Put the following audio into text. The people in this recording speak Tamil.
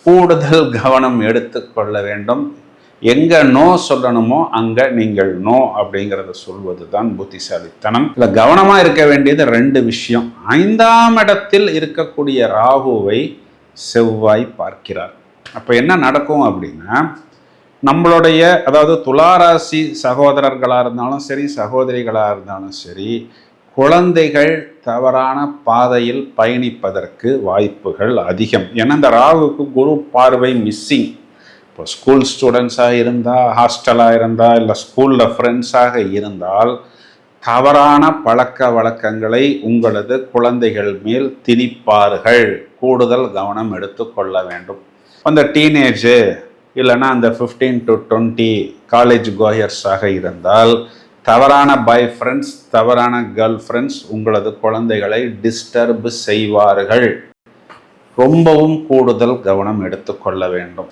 கூடுதல் கவனம் எடுத்துக்கொள்ள வேண்டும். எங்கே நோ சொல்லணுமோ அங்கே நீங்கள் நோ அப்படிங்கிறத சொல்வது தான் புத்திசாலித்தனம். இல்லை, கவனமாக இருக்க வேண்டியது 2 விஷயம். 5ஆம் இடத்தில் இருக்கக்கூடிய ராகுவை செவ்வாய் பார்க்கிறார். அப்போ என்ன நடக்கும் அப்படின்னா, நம்மளுடைய அதாவது துளாராசி சகோதரர்களாக இருந்தாலும் சரி, சகோதரிகளாக இருந்தாலும் சரி, குழந்தைகள் தவறான பாதையில் பயணிப்பதற்கு வாய்ப்புகள் அதிகம். ஏன்னா இந்த ராகுவுக்கு குரு பார்வை மிஸ்ஸிங். இப்போ ஸ்கூல் ஸ்டூடெண்ட்ஸாக இருந்தால், ஹாஸ்டலாக இருந்தால், இல்லை ஸ்கூலில் ஃப்ரெண்ட்ஸாக இருந்தால் தவறான பழக்க வழக்கங்களை உங்களது குழந்தைகள் மேல் திணிப்பார்கள். கூடுதல் கவனம் எடுத்துக்கொள்ள வேண்டும். அந்த டீனேஜு இல்லைன்னா அந்த 15 to 20 காலேஜ் கோயர்ஸாக இருந்தால் தவறான பாய் ஃப்ரெண்ட்ஸ், தவறான கேர்ள் ஃப்ரெண்ட்ஸ் உங்களது குழந்தைகளை டிஸ்டர்ப் செய்வார்கள். ரொம்பவும் கூடுதல் கவனம் எடுத்துக்கொள்ள வேண்டும்.